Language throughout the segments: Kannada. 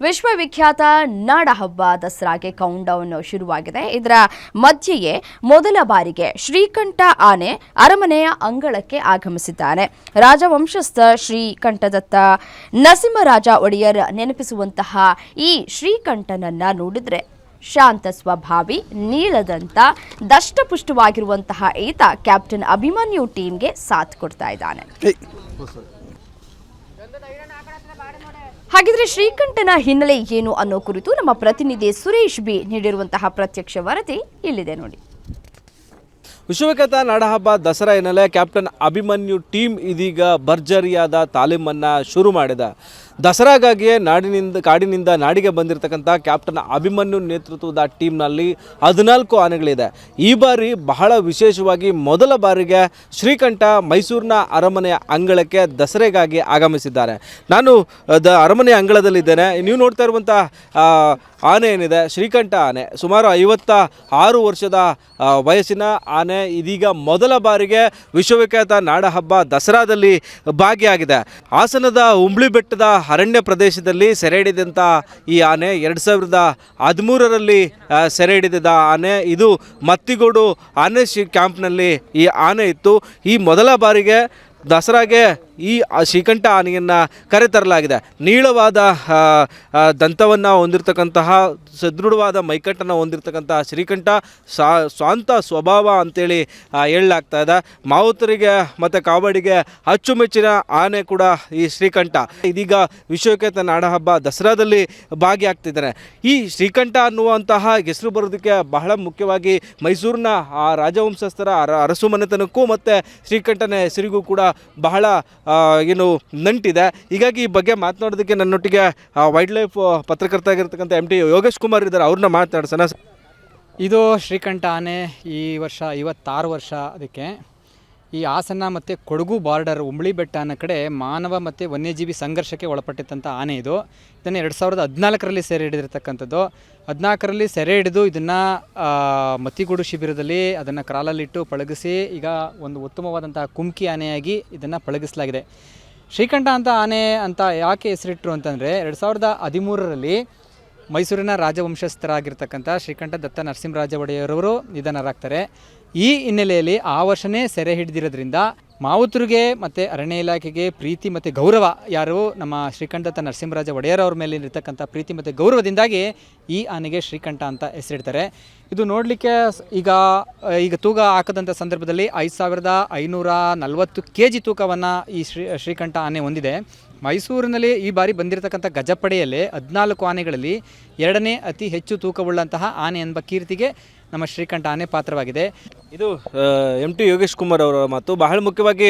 ವಿಶ್ವವಿಖ್ಯಾತ ನಾಡಹಬ್ಬ ದಸರಾಗೆ ಕೌಂಟ್ ಡೌನ್ ಶುರುವಾಗಿದೆ. ಇದರ ಮಧ್ಯೆಯೇ ಮೊದಲ ಬಾರಿಗೆ ಶ್ರೀಕಂಠ ಆನೆ ಅರಮನೆಯ ಅಂಗಳಕ್ಕೆ ಆಗಮಿಸಿದ್ದಾನೆ. ರಾಜವಂಶಸ್ಥ ಶ್ರೀಕಂಠದತ್ತ ನರಸಿಂಹರಾಜ ಒಡೆಯರ್ ನೆನಪಿಸುವಂತಹ ಈ ಶ್ರೀಕಂಠನನ್ನ ನೋಡಿದ್ರೆ ಶಾಂತ ಸ್ವಭಾವಿ, ನೀಳದಂತ, ದಷ್ಟಪುಷ್ಟವಾಗಿರುವಂತಹ ಈತ ಕ್ಯಾಪ್ಟನ್ ಅಭಿಮನ್ಯು ಟೀಮ್ಗೆ ಸಾಥ್ ಕೊಡ್ತಾ ಇದ್ದಾನೆ. ಹಾಗಿದ್ರೆ ಶ್ರೀಕಂಠನ ಹಿನ್ನೆಲೆ ಏನು ಅನ್ನೋ ಕುರಿತು ನಮ್ಮ ಪ್ರತಿನಿಧಿ ಸುರೇಶ್ ಬಿ ನೀಡಿರುವಂತಹ ಪ್ರತ್ಯಕ್ಷ ವರದಿ ಇಲ್ಲಿದೆ ನೋಡಿ. ವಿಶ್ವವಿಖ್ಯಾತ ನಾಡಹಬ್ಬ ದಸರಾ ಹಿನ್ನೆಲೆ ಕ್ಯಾಪ್ಟನ್ ಅಭಿಮನ್ಯು ಟೀಮ್ ಇದೀಗ ಭರ್ಜರಿಯಾದ ತಾಲೀಮನ್ನು ಶುರು ಮಾಡಿದೆ. ದಸರಾಗಾಗಿಯೇ ಕಾಡಿನಿಂದ ನಾಡಿಗೆ ಬಂದಿರತಕ್ಕಂಥ ಕ್ಯಾಪ್ಟನ್ ಅಭಿಮನ್ಯು ನೇತೃತ್ವದ ಟೀಮ್ನಲ್ಲಿ 14 ಆನೆಗಳಿದೆ. ಈ ಬಾರಿ ಬಹಳ ವಿಶೇಷವಾಗಿ ಮೊದಲ ಬಾರಿಗೆ ಶ್ರೀಕಂಠ ಮೈಸೂರಿನ ಅರಮನೆಯ ಅಂಗಳಕ್ಕೆ ದಸರೆಗಾಗಿ ಆಗಮಿಸಿದ್ದಾರೆ. ನಾನು ಅರಮನೆಯ ಅಂಗಳದಲ್ಲಿದ್ದೇನೆ. ನೀವು ನೋಡ್ತಾ ಇರುವಂಥ ಆನೆ ಏನಿದೆ ಶ್ರೀಕಂಠ ಆನೆ, ಸುಮಾರು 56 ವರ್ಷದ ವಯಸ್ಸಿನ ಆನೆ ಇದೀಗ ಮೊದಲ ಬಾರಿಗೆ ವಿಶ್ವವಿಖ್ಯಾತ ನಾಡಹಬ್ಬ ದಸರಾದಲ್ಲಿ ಭಾಗಿಯಾಗಿದೆ. ಹಾಸನದ ಉಂಬ್ಳಿ ಬೆಟ್ಟದ ಅರಣ್ಯ ಪ್ರದೇಶದಲ್ಲಿ ಸೆರೆ ಹಿಡಿದಂಥ ಈ ಆನೆ 2013ರಲ್ಲಿ ಸೆರೆ ಹಿಡಿದ ಆನೆ. ಇದು ಮತ್ತಿಗೋಡು ಆನೆ ಕ್ಯಾಂಪ್ನಲ್ಲಿ ಈ ಆನೆ ಇತ್ತು. ಈ ಮೊದಲ ಬಾರಿಗೆ ದಸರಾಗೆ ಈ ಶ್ರೀಕಂಠ ಆನೆಯನ್ನು ಕರೆತರಲಾಗಿದೆ. ನೀಳವಾದ ದಂತವನ್ನು ಹೊಂದಿರತಕ್ಕಂತಹ, ಸದೃಢವಾದ ಮೈಕಟ್ಟನ್ನು ಹೊಂದಿರತಕ್ಕಂತಹ ಶ್ರೀಕಂಠ ಶಾಂತ ಸ್ವಭಾವ ಅಂತೇಳಿ ಹೇಳಲಾಗ್ತಾ ಇದೆ. ಮಾವುತರಿಗೆ ಮತ್ತು ಕಾವಡಿಗೆ ಅಚ್ಚುಮೆಚ್ಚಿನ ಆನೆ ಕೂಡ ಈ ಶ್ರೀಕಂಠ. ಇದೀಗ ವಿಶ್ವವಿಖ್ಯಾತ ನಾಡಹಬ್ಬ ದಸರಾದಲ್ಲಿ ಭಾಗಿಯಾಗ್ತಿದ್ದಾರೆ. ಈ ಶ್ರೀಕಂಠ ಅನ್ನುವಂತಹ ಹೆಸರು ಬರೋದಕ್ಕೆ ಬಹಳ ಮುಖ್ಯವಾಗಿ ಮೈಸೂರಿನ ರಾಜವಂಶಸ್ಥರ ಅರಸು ಮನೆತನಕ್ಕೂ ಮತ್ತು ಶ್ರೀಕಂಠನ ಹೆಸರಿಗೂ ಕೂಡ ಬಹಳ ನಂಟಿದೆ. ಹೀಗಾಗಿ ಈ ಬಗ್ಗೆ ಮಾತನಾಡೋದಕ್ಕೆ ನನ್ನೊಟ್ಟಿಗೆ ವೈಲ್ಡ್ ಲೈಫ್ ಪತ್ರಕರ್ತ ಆಗಿರ್ತಕ್ಕಂಥ MT ಯೋಗೇಶ್ ಕುಮಾರ್ ಇದ್ದಾರೆ. ಅವ್ರನ್ನ ಮಾತನಾಡ್ಸೋಣ. ಇದು ಶ್ರೀಕಂಠ ಆನೆ ಈ ವರ್ಷ 56 ವರ್ಷ. ಅದಕ್ಕೆ ಈ ಹಾಸನ ಮತ್ತು ಕೊಡಗು ಬಾರ್ಡರ್ ಉಂಬ್ಳಿ ಬೆಟ್ಟ ಅನ್ನೋ ಕಡೆ ಮಾನವ ಮತ್ತು ವನ್ಯಜೀವಿ ಸಂಘರ್ಷಕ್ಕೆ ಒಳಪಟ್ಟಿದ್ದಂಥ ಆನೆ ಇದು. ಇದನ್ನು 2014ರಲ್ಲಿ ಸೆರೆ ಹಿಡಿದಿರ್ತಕ್ಕಂಥದ್ದು. 14ರಲ್ಲಿ ಸೆರೆ ಹಿಡಿದು ಇದನ್ನು ಮತ್ತಿಗೂಡು ಶಿಬಿರದಲ್ಲಿ ಅದನ್ನು ಕ್ರಾಲಲ್ಲಿಟ್ಟು ಪಳಗಿಸಿ ಈಗ ಒಂದು ಉತ್ತಮವಾದಂಥ ಕುಮ್ಕಿ ಆನೆಯಾಗಿ ಇದನ್ನು ಪಳಗಿಸಲಾಗಿದೆ. ಶ್ರೀಕಂಠ ಅಂತ ಆನೆ ಅಂತ ಯಾಕೆ ಹೆಸರಿಟ್ಟರು ಅಂತಂದರೆ 2013ರಲ್ಲಿ ಮೈಸೂರಿನ ರಾಜವಂಶಸ್ಥರಾಗಿರ್ತಕ್ಕಂಥ ಶ್ರೀಕಂಠ ದತ್ತ ನರಸಿಂಹರಾಜ ಒಡೆಯರವರು ನಿಧನರಾಗ್ತಾರೆ. ಈ ಹಿನ್ನೆಲೆಯಲ್ಲಿ ಆ ವರ್ಷವೇ ಸೆರೆ ಹಿಡಿದಿರೋದ್ರಿಂದ ಮಾವುತರಿಗೆ ಮತ್ತು ಅರಣ್ಯ ಇಲಾಖೆಗೆ ಪ್ರೀತಿ ಮತ್ತು ಗೌರವ, ಯಾರು ನಮ್ಮ ಶ್ರೀಕಂಠ ದತ್ತ ನರಸಿಂಹರಾಜ ಒಡೆಯರವ್ರ ಮೇಲೆ ಇರತಕ್ಕಂಥ ಪ್ರೀತಿ ಮತ್ತು ಗೌರವದಿಂದಾಗಿ ಈ ಆನೆಗೆ ಶ್ರೀಕಂಠ ಅಂತ ಹೆಸರಿಡ್ತಾರೆ. ಇದು ನೋಡಲಿಕ್ಕೆ ಈಗ ತೂಕ ಹಾಕದಂಥ ಸಂದರ್ಭದಲ್ಲಿ 5540 kg ತೂಕವನ್ನು ಈ ಶ್ರೀಕಂಠ ಆನೆ ಹೊಂದಿದೆ. ಮೈಸೂರಿನಲ್ಲಿ ಈ ಬಾರಿ ಬಂದಿರತಕ್ಕಂಥ ಗಜಪಡೆಯಲ್ಲಿ 14 ಆನೆಗಳಲ್ಲಿ 2ನೇ ಅತಿ ಹೆಚ್ಚು ತೂಕವುಳ್ಳಂತಹ ಆನೆ ಎಂಬ ಕೀರ್ತಿಗೆ ನಮ್ಮ ಶ್ರೀಕಂಠ ಆನೆ ಪಾತ್ರವಾಗಿದೆ. ಇದು MT ಯೋಗೇಶ್ ಕುಮಾರ್ ಅವರ ಮಾತು. ಬಹಳ ಮುಖ್ಯವಾಗಿ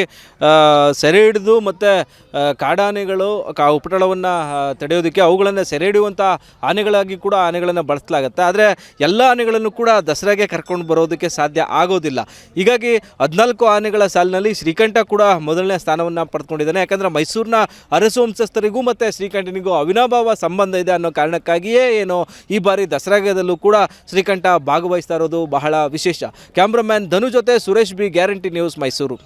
ಸೆರೆ ಹಿಡಿದು ಮತ್ತು ಕಾಡಾನೆಗಳು ಉಪಟಳವನ್ನು ತಡೆಯೋದಕ್ಕೆ ಅವುಗಳನ್ನು ಸೆರೆ ಹಿಡಿಯುವಂಥ ಆನೆಗಳಾಗಿ ಕೂಡ ಆನೆಗಳನ್ನು ಬಳಸಲಾಗುತ್ತೆ. ಆದರೆ ಎಲ್ಲ ಆನೆಗಳನ್ನು ಕೂಡ ದಸರಾಗೆ ಕರ್ಕೊಂಡು ಬರೋದಕ್ಕೆ ಸಾಧ್ಯ ಆಗೋದಿಲ್ಲ. ಹೀಗಾಗಿ 14 ಆನೆಗಳ ಸಾಲಿನಲ್ಲಿ ಶ್ರೀಕಂಠ ಕೂಡ ಮೊದಲನೇ ಸ್ಥಾನವನ್ನು ಪಡೆದುಕೊಂಡಿದ್ದಾನೆ. ಯಾಕಂದರೆ ಮೈಸೂರಿನ ಅರಸು ವಂಶಸ್ಥರಿಗೂ ಮತ್ತು ಶ್ರೀಕಂಠನಿಗೂ ಅವಿನಾಭಾವ ಸಂಬಂಧ ಇದೆ ಅನ್ನೋ ಕಾರಣಕ್ಕಾಗಿಯೇ ಈ ಬಾರಿ ದಸರಾಗದಲ್ಲೂ ಕೂಡ ಶ್ರೀಕಂಠ ಭಾಗವಹಿಸ್ತಾ ಇರೋದು ಬಹಳ ವಿಶೇಷ. ಕ್ಯಾಮ್ರಾಮ್ಯಾನ್ ಧನು ಜೊತೆ Suresh B, guarantee news, Mysuru.